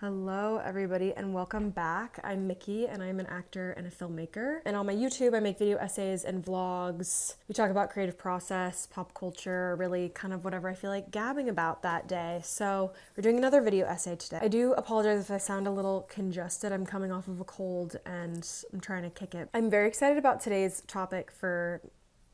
Hello, everybody, and welcome back. I'm Mickey, and I'm an actor and a filmmaker. And on my YouTube, I make video essays and vlogs. We talk about creative process, pop culture, really kind of whatever I feel like gabbing about that day. So we're doing another video essay today. I do apologize if I sound a little congested. I'm coming off of a cold, and I'm trying to kick it. I'm very excited about today's topic for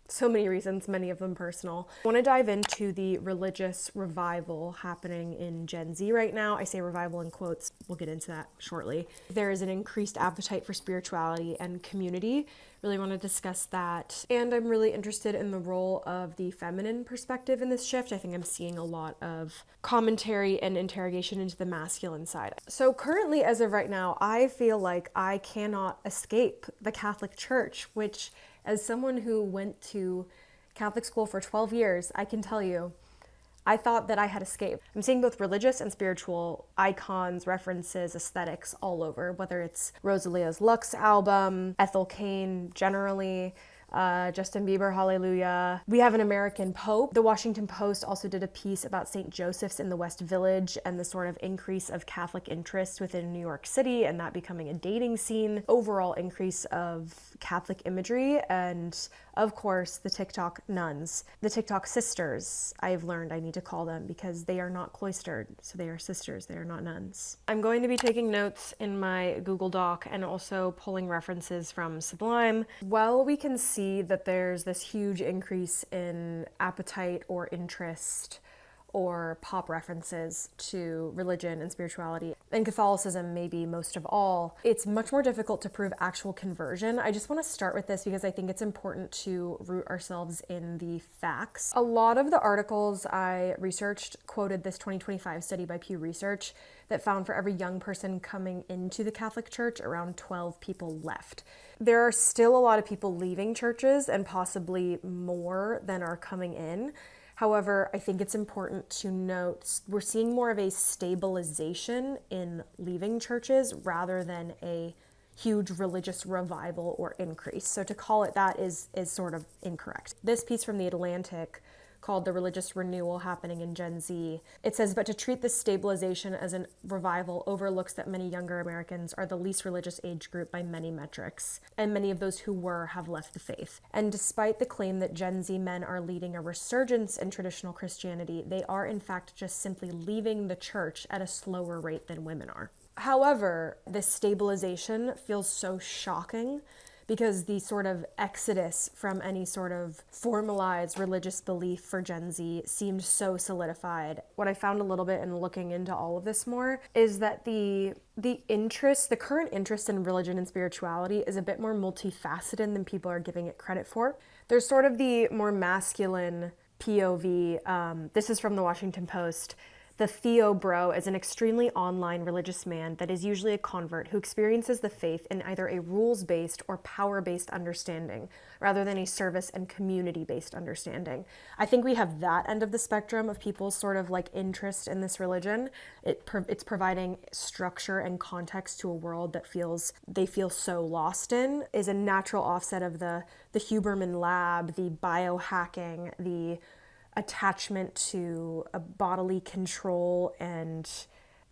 so many reasons, many of them personal. I want to dive into the religious revival happening in Gen Z right now. I say revival in quotes. We'll get into that shortly. There is an increased appetite for spirituality and community. Really want to discuss that. And I'm really interested in the role of the feminine perspective in this shift. I think I'm seeing a lot of commentary and interrogation into the masculine side. So currently, as of right now, I feel like I cannot escape the Catholic Church, which, as someone who went to Catholic school for 12 years, I can tell you, I thought that I had escaped. I'm seeing both religious and spiritual icons, references, aesthetics all over, whether it's Rosalia's Lux album, Ethel Cain generally, Justin Bieber, Hallelujah. We have an American Pope. The Washington Post also did a piece about St. Joseph's in the West Village and the sort of increase of Catholic interest within New York City and that becoming a dating scene. Overall increase of Catholic imagery and, of course, the TikTok nuns. The TikTok sisters, I've learned I need to call them because they are not cloistered, so they are sisters, they are not nuns. I'm going to be taking notes in my Google Doc and also pulling references from Sublime. Well, we can see that there's this huge increase in appetite or interest or pop references to religion and spirituality, and Catholicism maybe most of all. It's much more difficult to prove actual conversion. I just want to start with this because I think it's important to root ourselves in the facts. A lot of the articles I researched quoted this 2025 study by Pew Research that found for every young person coming into the Catholic Church, around 12 people left. There are still a lot of people leaving churches and possibly more than are coming in. However, I think it's important to note we're seeing more of a stabilization in leaving churches rather than a huge religious revival or increase. So to call it that is sort of incorrect. This piece from The Atlantic called The Religious Renewal Happening in Gen Z. It says, but to treat this stabilization as a revival overlooks that many younger Americans are the least religious age group by many metrics, and many of those who were have left the faith. And despite the claim that Gen Z men are leading a resurgence in traditional Christianity, they are in fact just simply leaving the church at a slower rate than women are. However, this stabilization feels so shocking because the sort of exodus from any sort of formalized religious belief for Gen Z seemed so solidified. What I found a little bit in looking into all of this more is that the current interest in religion and spirituality is a bit more multifaceted than people are giving it credit for. There's sort of the more masculine POV. This is from the Washington Post. The Theo Bro is an extremely online religious man that is usually a convert who experiences the faith in either a rules-based or power-based understanding, rather than a service and community-based understanding. I think we have that end of the spectrum of people's sort of like interest in this religion. It's providing structure and context to a world that they feel so lost in, is a natural offset of the Huberman Lab, the biohacking, the attachment to a bodily control and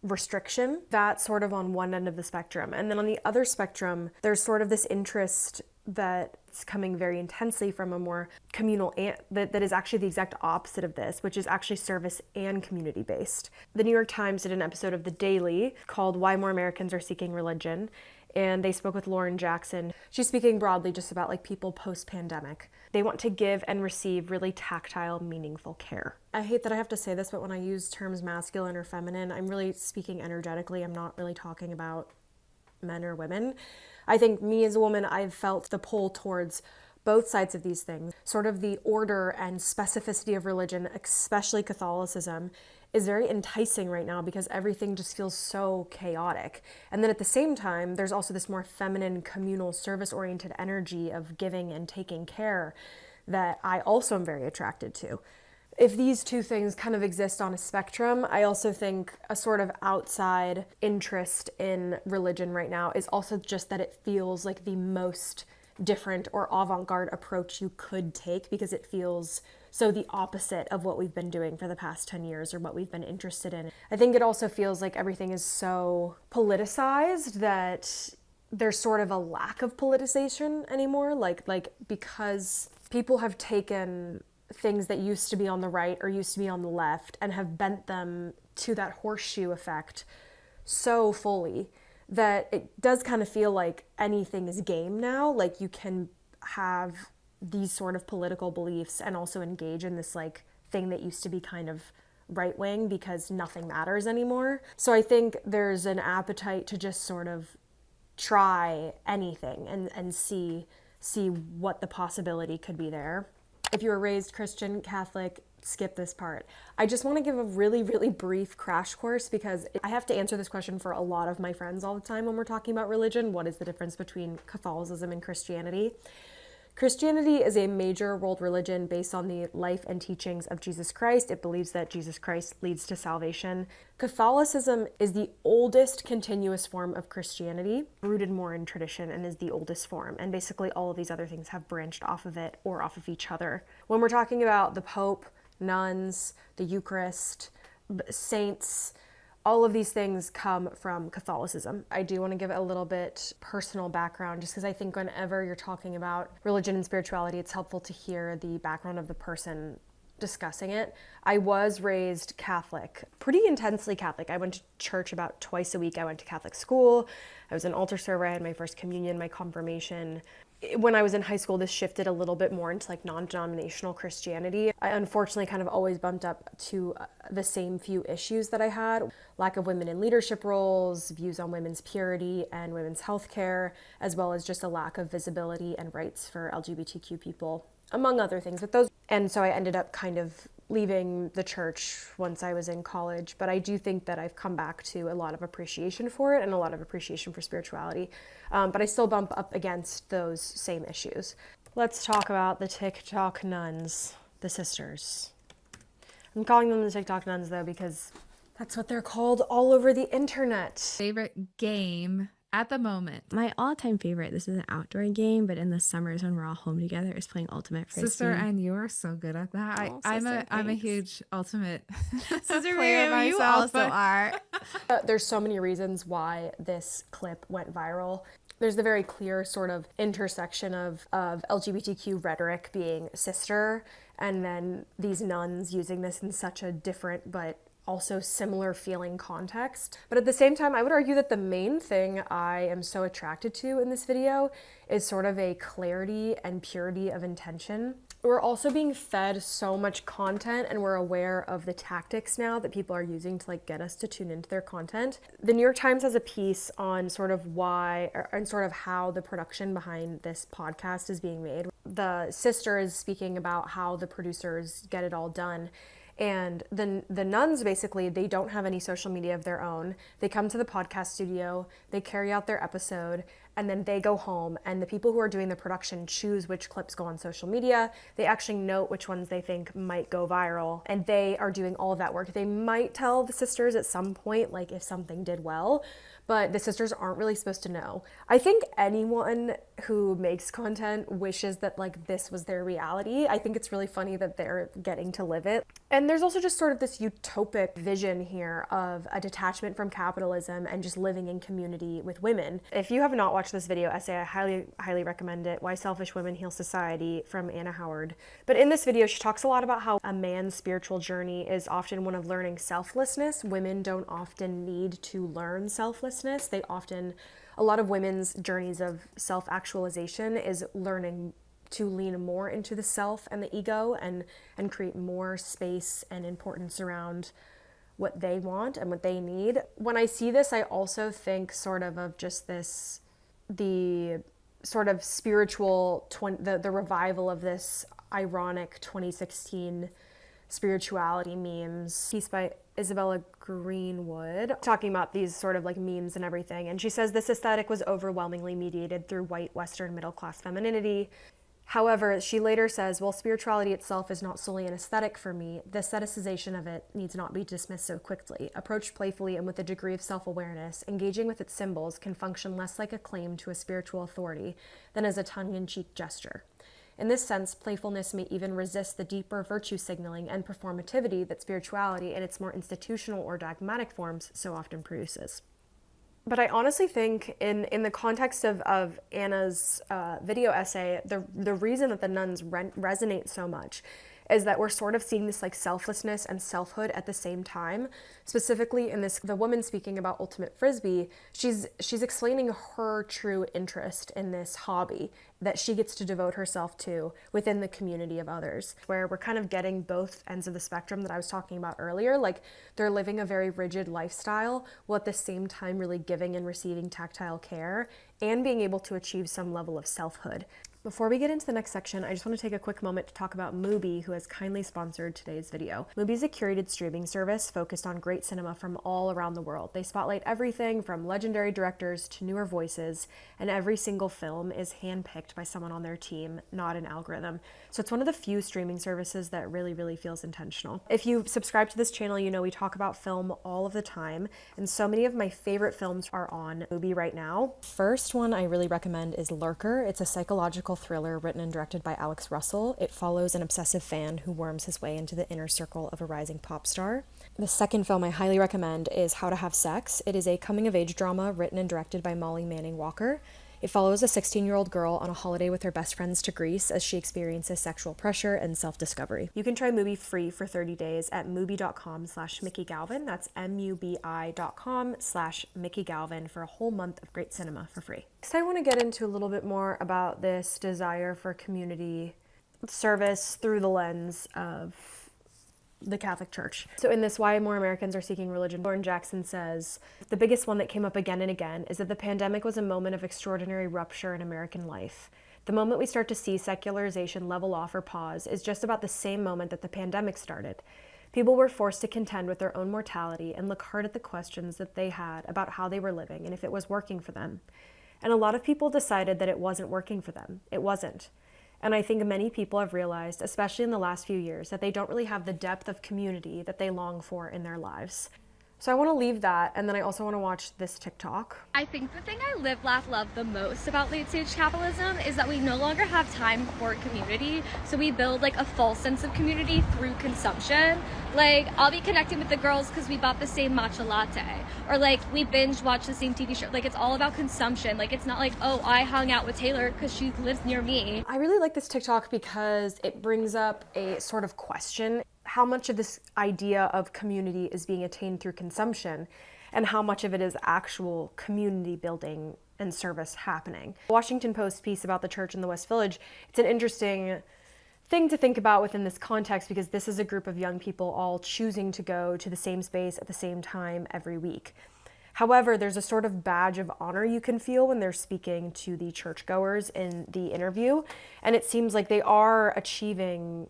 restriction. That's sort of on one end of the spectrum. And then on the other spectrum, there's sort of this interest that's coming very intensely from a more communal, that is actually the exact opposite of this, which is actually service and community based. The New York Times did an episode of The Daily called Why More Americans Are Seeking Religion, and they spoke with Lauren Jackson. She's speaking broadly just about like people post-pandemic. They want to give and receive really tactile, meaningful care. I hate that I have to say this, but when I use terms masculine or feminine, I'm really speaking energetically. I'm not really talking about men or women. I think me as a woman, I've felt the pull towards both sides of these things. Sort of the order and specificity of religion, especially Catholicism, is very enticing right now because everything just feels so chaotic. And then at the same time, there's also this more feminine, communal, service-oriented energy of giving and taking care that I also am very attracted to. If these two things kind of exist on a spectrum, I also think a sort of outside interest in religion right now is also just that it feels like the most different or avant-garde approach you could take because it feels so the opposite of what we've been doing for the past 10 years or what we've been interested in. I think it also feels like everything is so politicized that there's sort of a lack of politicization anymore. Like because people have taken things that used to be on the right or used to be on the left and have bent them to that horseshoe effect so fully that it does kind of feel like anything is game now. Like you can have these sort of political beliefs and also engage in this like thing that used to be kind of right wing because nothing matters anymore. So I think there's an appetite to just sort of try anything and see what the possibility could be there. If you were raised Christian, Catholic, skip this part. I just want to give a really, really brief crash course because I have to answer this question for a lot of my friends all the time when we're talking about religion. What is the difference between Catholicism and Christianity? Christianity is a major world religion based on the life and teachings of Jesus Christ. It believes that Jesus Christ leads to salvation. Catholicism is the oldest continuous form of Christianity, rooted more in tradition, and is the oldest form. And basically all of these other things have branched off of it or off of each other. When we're talking about the Pope, nuns, the Eucharist, saints, all of these things come from Catholicism. I do want to give a little bit personal background just because I think whenever you're talking about religion and spirituality, it's helpful to hear the background of the person discussing it. I was raised Catholic, pretty intensely Catholic. I went to church about twice a week. I went to Catholic school. I was an altar server. I had my first communion, my confirmation. When I was in high school, this shifted a little bit more into like non-denominational Christianity. I unfortunately kind of always bumped up to the same few issues that I had: lack of women in leadership roles, views on women's purity and women's healthcare, as well as just a lack of visibility and rights for LGBTQ people, among other things. And so I ended up kind of leaving the church once I was in college, but I do think that I've come back to a lot of appreciation for it and a lot of appreciation for spirituality. But I still bump up against those same issues. Let's talk about the TikTok nuns, the sisters. I'm calling them the TikTok nuns though because that's what they're called all over the internet. Favorite game at the moment? My all-time favorite, this is an outdoor game, but in the summers when we're all home together, is playing Ultimate Frisbee. Sister, and you are so good at that. Oh, I'm sister, a thanks. huge Ultimate Sister player Miriam, you myself, also but- are. There's so many reasons why this clip went viral. There's the very clear sort of intersection of LGBTQ rhetoric being sister, and then these nuns using this in such a different but also similar feeling context. But at the same time, I would argue that the main thing I am so attracted to in this video is sort of a clarity and purity of intention. We're also being fed so much content and we're aware of the tactics now that people are using to like get us to tune into their content. The New York Times has a piece on sort of why and sort of how the production behind this podcast is being made. The sister is speaking about how the producers get it all done. And the nuns, basically, they don't have any social media of their own. They come to the podcast studio, they carry out their episode, and then they go home. And the people who are doing the production choose which clips go on social media. They actually note which ones they think might go viral. And they are doing all of that work. They might tell the sisters at some point, like if something did well, but the sisters aren't really supposed to know. I think anyone who makes content wishes that like this was their reality. I think it's really funny that they're getting to live it. And there's also just sort of this utopic vision here of a detachment from capitalism and just living in community with women. If you have not watched this video essay, I highly recommend it. Why Selfish Women Heal Society from Anna Howard. But in this video, she talks a lot about how a man's spiritual journey is often one of learning selflessness. Women don't often need to learn selflessness. A lot of women's journeys of self-actualization is learning to lean more into the self and the ego and create more space and importance around what they want and what they need. When I see this, I also think sort of just this, the sort of spiritual, the revival of this ironic 2016 spirituality memes. Piece by Isabella Greenwood, talking about these sort of like memes and everything. And she says this aesthetic was overwhelmingly mediated through white Western middle class femininity. However, she later says, while spirituality itself is not solely an aesthetic for me, the aestheticization of it needs not be dismissed so quickly. Approached playfully and with a degree of self-awareness, engaging with its symbols can function less like a claim to a spiritual authority than as a tongue-in-cheek gesture. In this sense, playfulness may even resist the deeper virtue signaling and performativity that spirituality in its more institutional or dogmatic forms so often produces. But I honestly think in the context of Anna's video essay, the reason that the nuns resonate so much is that we're sort of seeing this like selflessness and selfhood at the same time. Specifically in this, the woman speaking about ultimate frisbee, she's explaining her true interest in this hobby that she gets to devote herself to within the community of others, where we're kind of getting both ends of the spectrum that I was talking about earlier. Like they're living a very rigid lifestyle while at the same time really giving and receiving tactile care and being able to achieve some level of selfhood. Before we get into the next section, I just want to take a quick moment to talk about Mubi, who has kindly sponsored today's video. Mubi is a curated streaming service focused on great cinema from all around the world. They spotlight everything from legendary directors to newer voices, and every single film is handpicked by someone on their team, not an algorithm. So it's one of the few streaming services that really feels intentional. If you subscribe to this channel, you know we talk about film all of the time, and so many of my favorite films are on Mubi right now. First one I really recommend is Lurker. It's a psychological thriller written and directed by Alex Russell. It follows an obsessive fan who worms his way into the inner circle of a rising pop star. The second film I highly recommend is How to Have Sex. It is a coming-of-age drama written and directed by Molly Manning Walker. It follows a 16-year-old girl on a holiday with her best friends to Greece as she experiences sexual pressure and self-discovery. You can try Mubi free for 30 days at mubi.com/MickeyGalvin. That's mubi.com/MickeyGalvin for a whole month of great cinema for free. Next, I want to get into a little bit more about this desire for community service through the lens of the Catholic Church. So in this Why More Americans Are Seeking Religion, Lauren Jackson says, the biggest one that came up again and again is that the pandemic was a moment of extraordinary rupture in American life. The moment we start to see secularization level off or pause is just about the same moment that the pandemic started. People were forced to contend with their own mortality and look hard at the questions that they had about how they were living and if it was working for them. And a lot of people decided that it wasn't working for them. It wasn't. And I think many people have realized, especially in the last few years, that they don't really have the depth of community that they long for in their lives. So I want to leave that, and then I also want to watch this TikTok. I think the thing I live, laugh, love the most about late stage capitalism is that we no longer have time for community, so we build like a false sense of community through consumption. Like, I'll be connecting with the girls because we bought the same matcha latte, or like we binge watch the same TV show. Like, it's all about consumption. Like, it's not like, oh, I hung out with Taylor because she lives near me. I really like this TikTok because it brings up a sort of question. How much of this idea of community is being attained through consumption, and how much of it is actual community building and service happening? Washington Post piece about the church in the West Village, it's an interesting thing to think about within this context, because this is a group of young people all choosing to go to the same space at the same time every week. However, there's a sort of badge of honor you can feel when they're speaking to the churchgoers in the interview, and it seems like they are achieving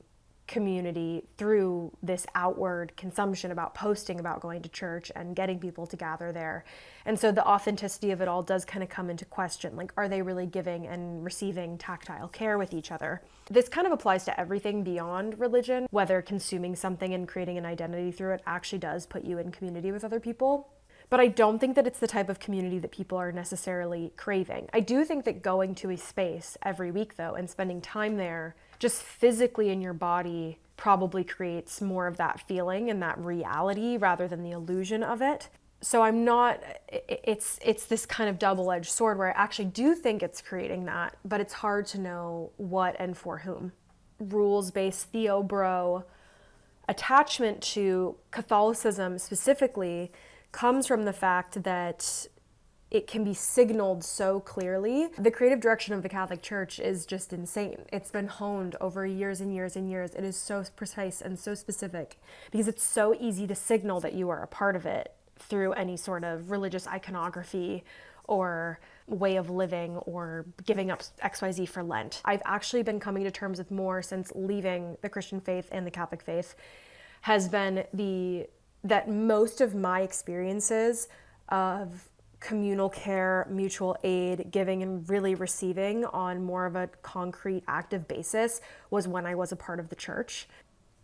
community through this outward consumption, about posting about going to church and getting people to gather there. And so the authenticity of it all does kind of come into question. Like, are they really giving and receiving tactile care with each other? This kind of applies to everything beyond religion, whether consuming something and creating an identity through it actually does put you in community with other people. But I don't think that it's the type of community that people are necessarily craving. I do think that going to a space every week, though, and spending time there just physically in your body probably creates more of that feeling and that reality rather than the illusion of it. So I'm not, it's this kind of double-edged sword where I actually do think it's creating that, but it's hard to know what and for whom. Rules-based theo-bro attachment to Catholicism specifically comes from the fact that it can be signaled so clearly. The creative direction of the Catholic Church is just insane. It's been honed over years and years and years. It is so precise and so specific because it's so easy to signal that you are a part of it through any sort of religious iconography or way of living or giving up XYZ for Lent. I've actually been coming to terms with more since leaving the Christian faith and the Catholic faith has been that most of my experiences of communal care, mutual aid, giving and really receiving on more of a concrete, active basis was when I was a part of the church.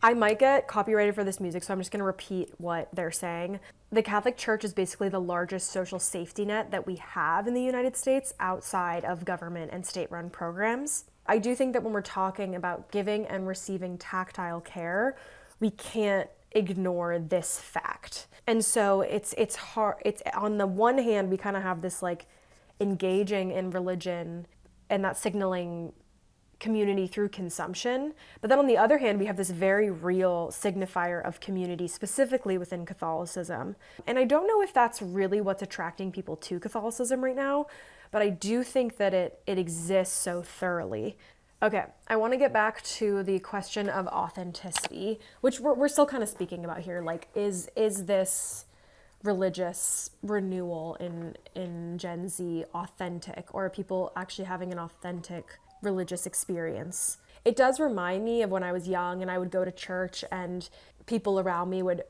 I might get copyrighted for this music, so I'm just going to repeat what they're saying. The Catholic Church is basically the largest social safety net that we have in the United States outside of government and state-run programs. I do think that when we're talking about giving and receiving tactile care, we can't ignore this fact. And so it's hard. It's on the one hand, we kind of have this like engaging in religion and that signaling community through consumption. But then on the other hand, we have this very real signifier of community, specifically within Catholicism. And I don't know if that's really what's attracting people to Catholicism right now, but I do think that it exists so thoroughly. Okay, I want to get back to the question of authenticity, which we're still kind of speaking about here. Like, is this religious renewal in Gen Z authentic, or are people actually having an authentic religious experience? It does remind me of when I was young and I would go to church and people around me would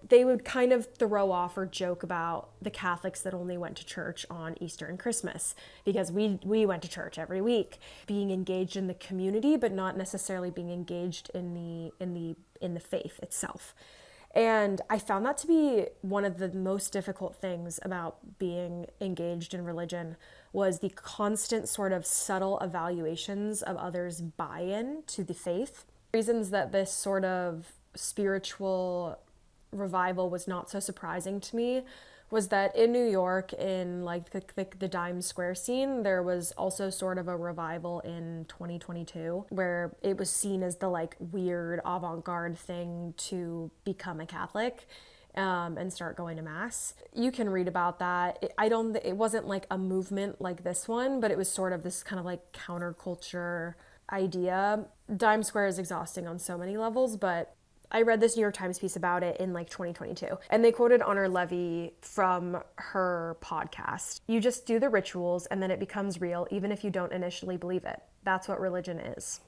kind of throw off or joke about the Catholics that only went to church on Easter and Christmas, because we went to church every week, being engaged in the community but not necessarily being engaged in the faith itself. And I found that to be one of the most difficult things about being engaged in religion, was the constant sort of subtle evaluations of others' buy-in to the faith. Reasons that this sort of spiritual revival was not so surprising to me was that in New York, in like the Dime Square scene, there was also sort of a revival in 2022 where it was seen as the like weird avant-garde thing to become a Catholic and start going to mass. You can read about that. It wasn't like a movement like this one, but it was sort of this kind of like counterculture idea. Dime Square is exhausting on so many levels, but I read this New York Times piece about it in like 2022, and they quoted Honor Levy from her podcast. You just do the rituals and then it becomes real, even if you don't initially believe it. That's what religion is.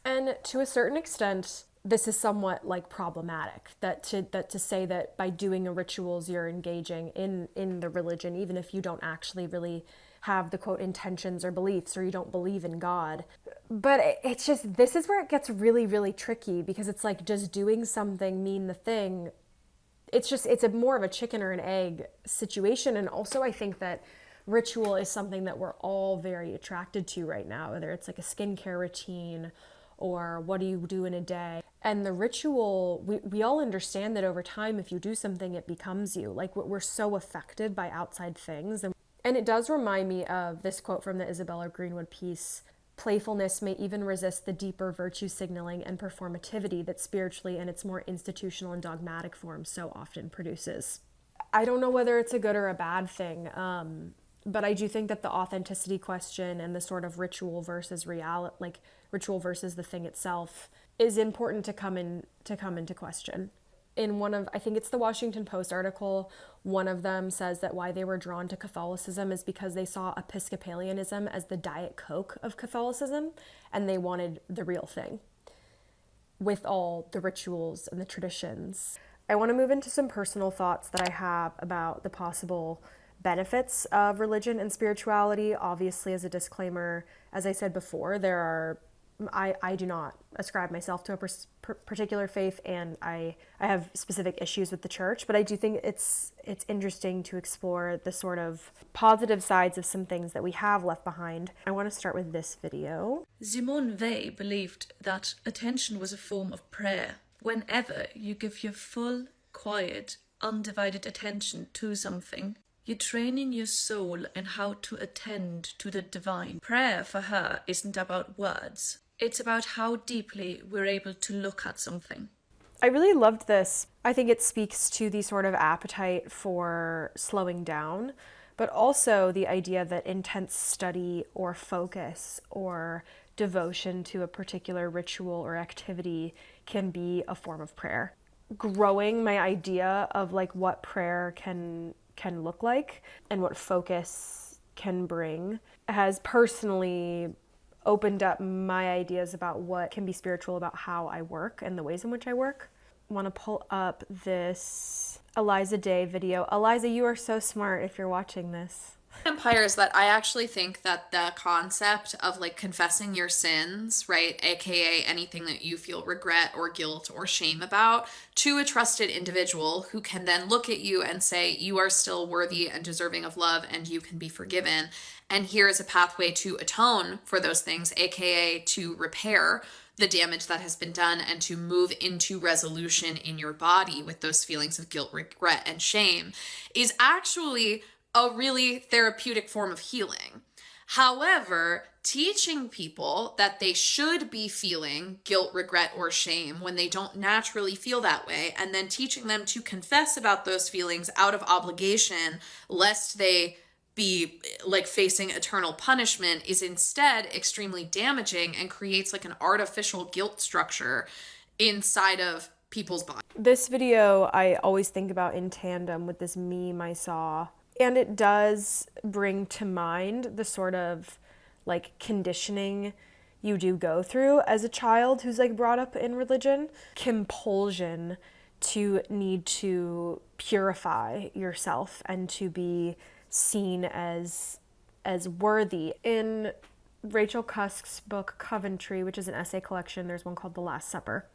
And to a certain extent, this is somewhat like problematic, that to say that by doing the rituals you're engaging in the religion, even if you don't actually really have the quote intentions or beliefs, or you don't believe in God. But it's just, this is where it gets really, really tricky, because it's like, does doing something mean the thing? It's a more of a chicken or an egg situation. And also I think that ritual is something that we're all very attracted to right now, whether it's like a skincare routine or what do you do in a day. And the ritual, we all understand that over time, if you do something, it becomes you. Like, we're so affected by outside things. And it does remind me of this quote from the Isabella Greenwood piece: playfulness may even resist the deeper virtue signaling and performativity that spiritually in its more institutional and dogmatic form so often produces. I don't know whether it's a good or a bad thing, but I do think that the authenticity question and the sort of ritual versus reality, like ritual versus the thing itself, is important to come into question. In one of, I think it's the Washington Post article, one of them says that why they were drawn to Catholicism is because they saw Episcopalianism as the Diet Coke of Catholicism, and they wanted the real thing with all the rituals and the traditions. I want to move into some personal thoughts that I have about the possible benefits of religion and spirituality. Obviously, as a disclaimer, as I said before, I do not ascribe myself to a particular faith, and I have specific issues with the church, but I do think it's interesting to explore the sort of positive sides of some things that we have left behind. I want to start with this video. Simone Weil believed that attention was a form of prayer. Whenever you give your full, quiet, undivided attention to something, you're training your soul in how to attend to the divine. Prayer for her isn't about words. It's about how deeply we're able to look at something. I really loved this. I think it speaks to the sort of appetite for slowing down, but also the idea that intense study or focus or devotion to a particular ritual or activity can be a form of prayer. Growing my idea of like what prayer can look like and what focus can bring has personally opened up my ideas about what can be spiritual about how I work and the ways in which I work. I want to pull up this Eliza Day video. Eliza, you are so smart if you're watching this. Empire is that I actually think that the concept of like confessing your sins, right, aka anything that you feel regret or guilt or shame about, to a trusted individual who can then look at you and say you are still worthy and deserving of love and you can be forgiven, and here is a pathway to atone for those things, aka to repair the damage that has been done and to move into resolution in your body with those feelings of guilt, regret, and shame, is actually a really therapeutic form of healing. However, teaching people that they should be feeling guilt, regret, or shame when they don't naturally feel that way, and then teaching them to confess about those feelings out of obligation, lest they be like facing eternal punishment, is instead extremely damaging and creates like an artificial guilt structure inside of people's bodies. This video I always think about in tandem with this meme I saw. And it does bring to mind the sort of like conditioning you do go through as a child who's like brought up in religion. Compulsion to need to purify yourself and to be seen as worthy. In Rachel Cusk's book Coventry, which is an essay collection, there's one called The Last Supper.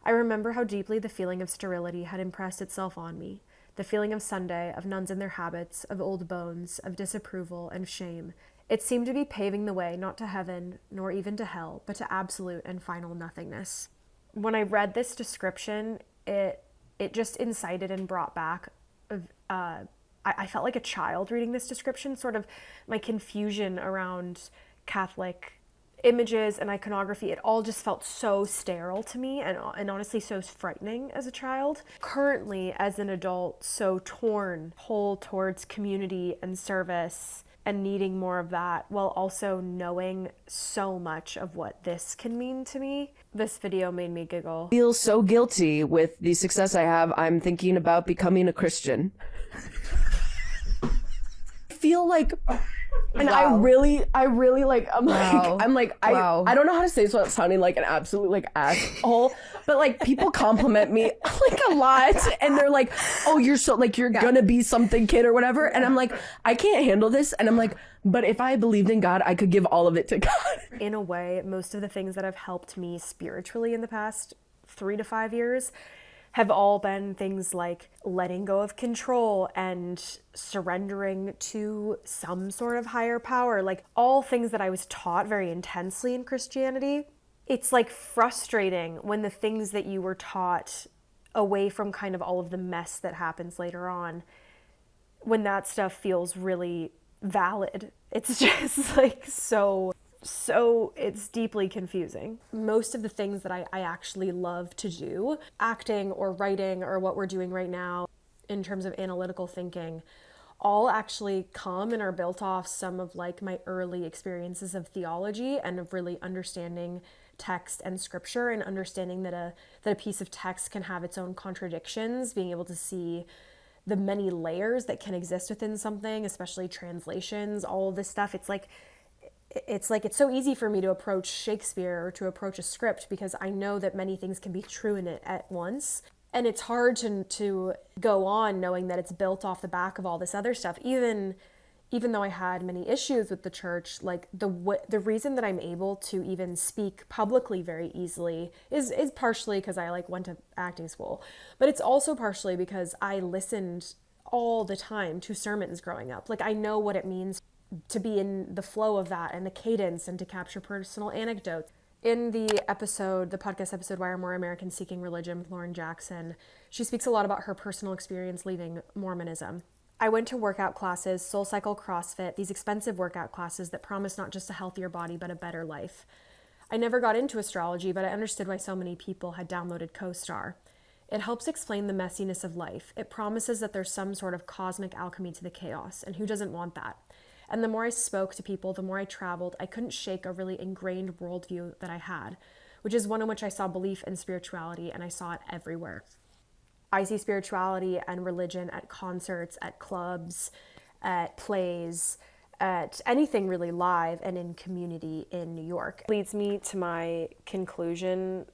I remember how deeply the feeling of sterility had impressed itself on me. The feeling of Sunday, of nuns and their habits, of old bones, of disapproval and shame. It seemed to be paving the way not to heaven, nor even to hell, but to absolute and final nothingness. When I read this description, it just incited and brought back, I felt like a child reading this description, sort of my confusion around Catholic images and iconography. It all just felt so sterile to me and honestly so frightening as a child. Currently, as an adult, so torn whole towards community and service and needing more of that, while also knowing so much of what this can mean to me. This video made me giggle. I feel so guilty with the success I have. I'm thinking about becoming a Christian. I feel like, and Wow. I really like, Wow. Wow. I don't know how to say this without sounding like an absolute like asshole, but like people compliment me like a lot and they're like, oh, you're so like, you're gonna be something, kid, or whatever. And I'm like, I can't handle this. And I'm like, but if I believed in God, I could give all of it to God. In a way, most of the things that have helped me spiritually in the past 3 to 5 years have all been things like letting go of control and surrendering to some sort of higher power, like all things that I was taught very intensely in Christianity. It's like frustrating when the things that you were taught, away from kind of all of the mess that happens later on, when that stuff feels really valid. It's just like so it's deeply confusing. Most of the things that I actually love to do, acting or writing or what we're doing right now in terms of analytical thinking, all actually come and are built off some of like my early experiences of theology and of really understanding text and scripture and understanding that a piece of text can have its own contradictions, being able to see the many layers that can exist within something, especially translations, all of this stuff. It's so easy for me to approach Shakespeare or to approach a script because I know that many things can be true in it at once. And it's hard to go on knowing that it's built off the back of all this other stuff. Even though I had many issues with the church, like the reason that I'm able to even speak publicly very easily is partially because I like went to acting school, but it's also partially because I listened all the time to sermons growing up. Like I know what it means to be in the flow of that and the cadence and to capture personal anecdotes. In the podcast episode, Why Are More Americans Seeking Religion with Lauren Jackson, she speaks a lot about her personal experience leaving Mormonism. I went to workout classes, SoulCycle, CrossFit, these expensive workout classes that promise not just a healthier body, but a better life. I never got into astrology, but I understood why so many people had downloaded CoStar. It helps explain the messiness of life. It promises that there's some sort of cosmic alchemy to the chaos, and who doesn't want that? And the more I spoke to people, the more I traveled, I couldn't shake a really ingrained worldview that I had, which is one in which I saw belief in spirituality, and I saw it everywhere. I see spirituality and religion at concerts, at clubs, at plays, at anything really live and in community in New York. Leads me to my conclusion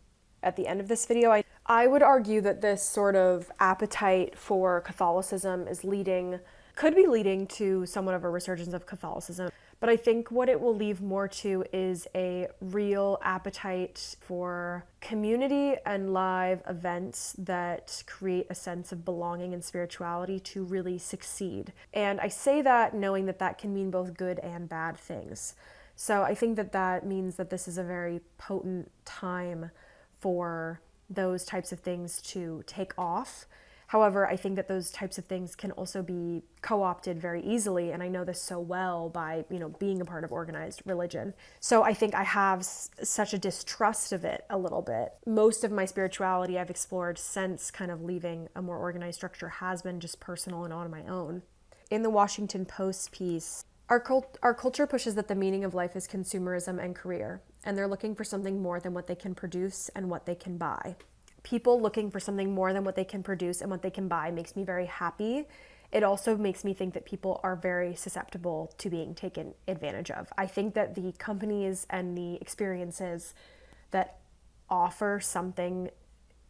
at the end of this video. I would argue that this sort of appetite for Catholicism is leading could be leading to somewhat of a resurgence of Catholicism. But I think what it will leave more to is a real appetite for community and live events that create a sense of belonging and spirituality to really succeed. And I say that knowing that that can mean both good and bad things. So I think that that means that this is a very potent time for those types of things to take off. However, I think that those types of things can also be co-opted very easily, and I know this so well by, being a part of organized religion. So I think I have such a distrust of it a little bit. Most of my spirituality I've explored since kind of leaving a more organized structure has been just personal and on my own. In the Washington Post piece, our culture pushes that the meaning of life is consumerism and career, and they're looking for something more than what they can produce and what they can buy. People looking for something more than what they can produce and what they can buy makes me very happy. It also makes me think that people are very susceptible to being taken advantage of. I think that the companies and the experiences that offer something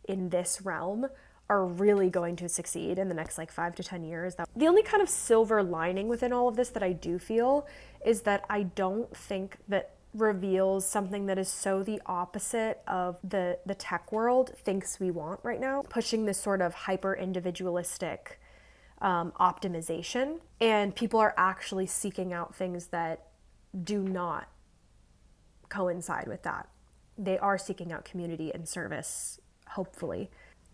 in this realm are really going to succeed in the next 5 to 10 years. The only kind of silver lining within all of this that I do feel is that I don't think that reveals something that is so the opposite of the tech world thinks we want right now, pushing this sort of hyper individualistic optimization, and people are actually seeking out things that do not coincide with that. They are seeking out community and service, hopefully.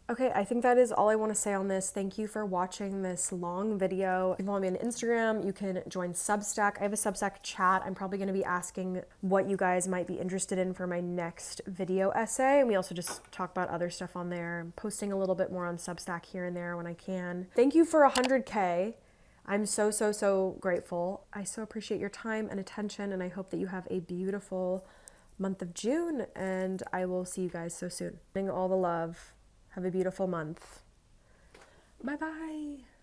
Okay, I think that is all I want to say on this. Thank you for watching this long video. You can follow me on Instagram. You can join Substack. I have a Substack chat. I'm probably going to be asking what you guys might be interested in for my next video essay. And we also just talk about other stuff on there. I'm posting a little bit more on Substack here and there when I can. Thank you for 100K. I'm so, so, so grateful. I so appreciate your time and attention, and I hope that you have a beautiful month of June, and I will see you guys so soon. All the love. Have a beautiful month. Bye-bye.